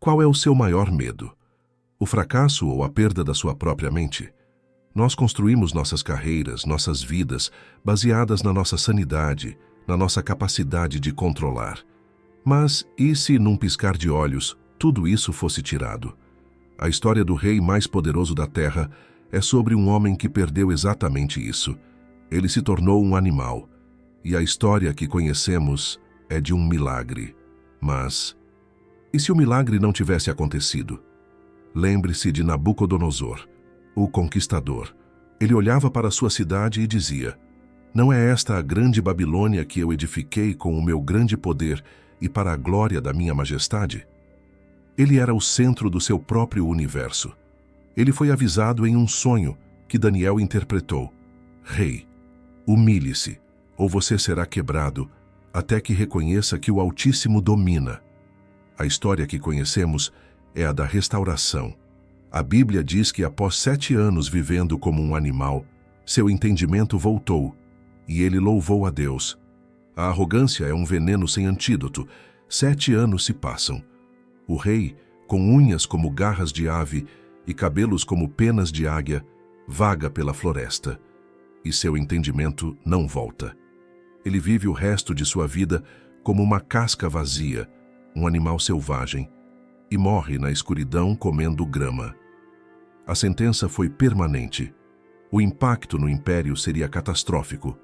Qual é o seu maior medo? O fracasso ou a perda da sua própria mente? Nós construímos nossas carreiras, nossas vidas, baseadas na nossa sanidade, na nossa capacidade de controlar. Mas e se, num piscar de olhos, tudo isso fosse tirado? A história do rei mais poderoso da terra é sobre um homem que perdeu exatamente isso. Ele se tornou um animal. E a história que conhecemos é de um milagre. Mas, e se o milagre não tivesse acontecido? Lembre-se de Nabucodonosor, o conquistador. Ele olhava para sua cidade e dizia: não é esta a grande Babilônia que eu edifiquei com o meu grande poder e para a glória da minha majestade? Ele era o centro do seu próprio universo. Ele foi avisado em um sonho que Daniel interpretou: Rei, humilhe-se, ou você será quebrado, até que reconheça que o Altíssimo domina. A história que conhecemos é a da restauração. A Bíblia diz que após 7 anos vivendo como um animal, seu entendimento voltou, e ele louvou a Deus. A arrogância é um veneno sem antídoto. 7 anos se passam. O rei, com unhas como garras de ave e cabelos como penas de águia, vaga pela floresta, e seu entendimento não volta. Ele vive o resto de sua vida como uma casca vazia, um animal selvagem, e morre na escuridão comendo grama. A sentença foi permanente. O impacto no império seria catastrófico.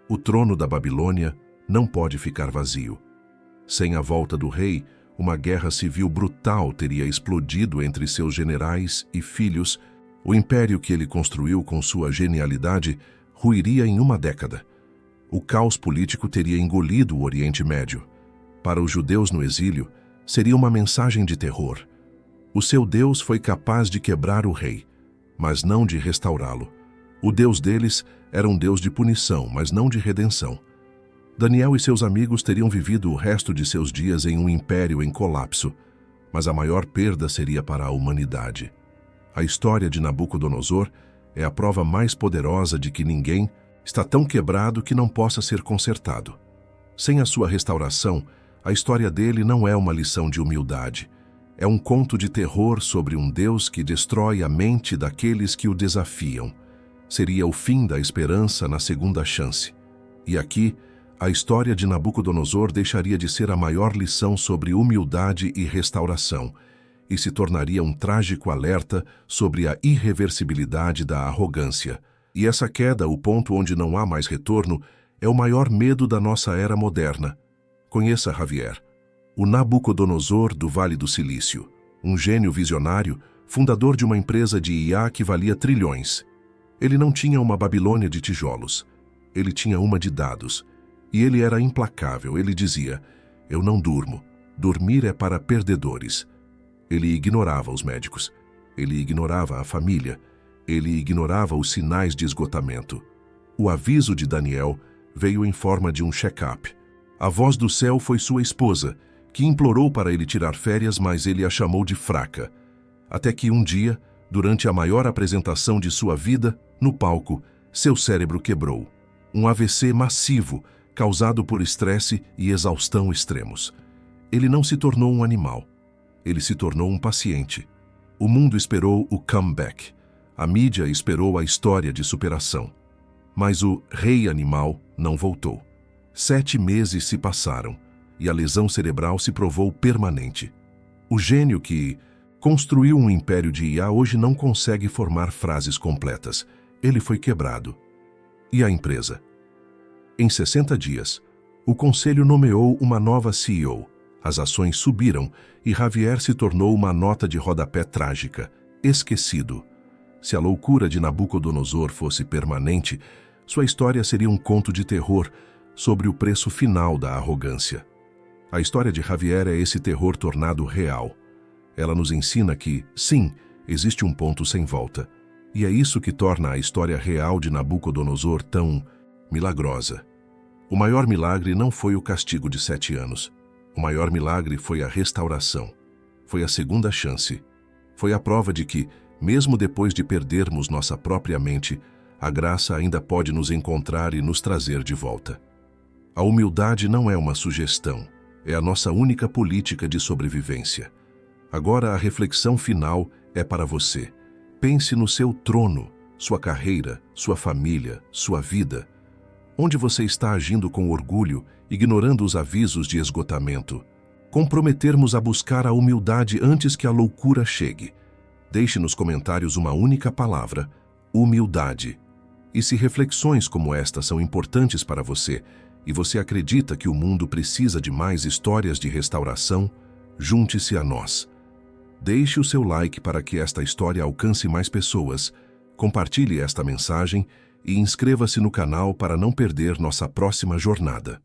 O trono da Babilônia não pode ficar vazio. Sem a volta do rei, uma guerra civil brutal teria explodido entre seus generais e filhos. O império que ele construiu com sua genialidade ruiria em uma década. O caos político teria engolido o Oriente Médio. Para os judeus no exílio, seria uma mensagem de terror. O seu Deus foi capaz de quebrar o rei, mas não de restaurá-lo. O Deus deles era um Deus de punição, mas não de redenção. Daniel e seus amigos teriam vivido o resto de seus dias em um império em colapso, mas a maior perda seria para a humanidade. A história de Nabucodonosor é a prova mais poderosa de que ninguém está tão quebrado que não possa ser consertado. Sem a sua restauração, a história dele não é uma lição de humildade. É um conto de terror sobre um Deus que destrói a mente daqueles que o desafiam. Seria o fim da esperança na segunda chance. E aqui, a história de Nabucodonosor deixaria de ser a maior lição sobre humildade e restauração, e se tornaria um trágico alerta sobre a irreversibilidade da arrogância. E essa queda, o ponto onde não há mais retorno, é o maior medo da nossa era moderna. Conheça Javier, o Nabucodonosor do Vale do Silício, um gênio visionário, fundador de uma empresa de IA que valia trilhões. Ele não tinha uma Babilônia de tijolos, ele tinha uma de dados. E ele era implacável. Ele dizia: eu não durmo, dormir é para perdedores. Ele ignorava os médicos, ele ignorava a família, ele ignorava os sinais de esgotamento. O aviso de Daniel veio em forma de um check-up. A voz do céu foi sua esposa, que implorou para ele tirar férias, mas ele a chamou de fraca. Até que um dia, durante a maior apresentação de sua vida, no palco, seu cérebro quebrou. Um AVC massivo, causado por estresse e exaustão extremos. Ele não se tornou um animal. Ele se tornou um paciente. O mundo esperou o comeback. A mídia esperou a história de superação. Mas o rei animal não voltou. 7 meses se passaram e a lesão cerebral se provou permanente. O gênio que construiu um império de IA hoje não consegue formar frases completas. Ele foi quebrado. E a empresa? Em 60 dias, o conselho nomeou uma nova CEO. As ações subiram e Javier se tornou uma nota de rodapé trágica, esquecido. Se a loucura de Nabucodonosor fosse permanente, sua história seria um conto de terror sobre o preço final da arrogância. A história de Javier é esse terror tornado real. Ela nos ensina que, sim, existe um ponto sem volta. E é isso que torna a história real de Nabucodonosor tão milagrosa. O maior milagre não foi o castigo de 7 anos. O maior milagre foi a restauração. Foi a segunda chance. Foi a prova de que, mesmo depois de perdermos nossa própria mente, a graça ainda pode nos encontrar e nos trazer de volta. A humildade não é uma sugestão, é a nossa única política de sobrevivência. Agora a reflexão final é para você. Pense no seu trono, sua carreira, sua família, sua vida. Onde você está agindo com orgulho, ignorando os avisos de esgotamento? Comprometermos a buscar a humildade antes que a loucura chegue. Deixe nos comentários uma única palavra: humildade. E se reflexões como esta são importantes para você e você acredita que o mundo precisa de mais histórias de restauração, junte-se a nós. Deixe o seu like para que esta história alcance mais pessoas, compartilhe esta mensagem e inscreva-se no canal para não perder nossa próxima jornada.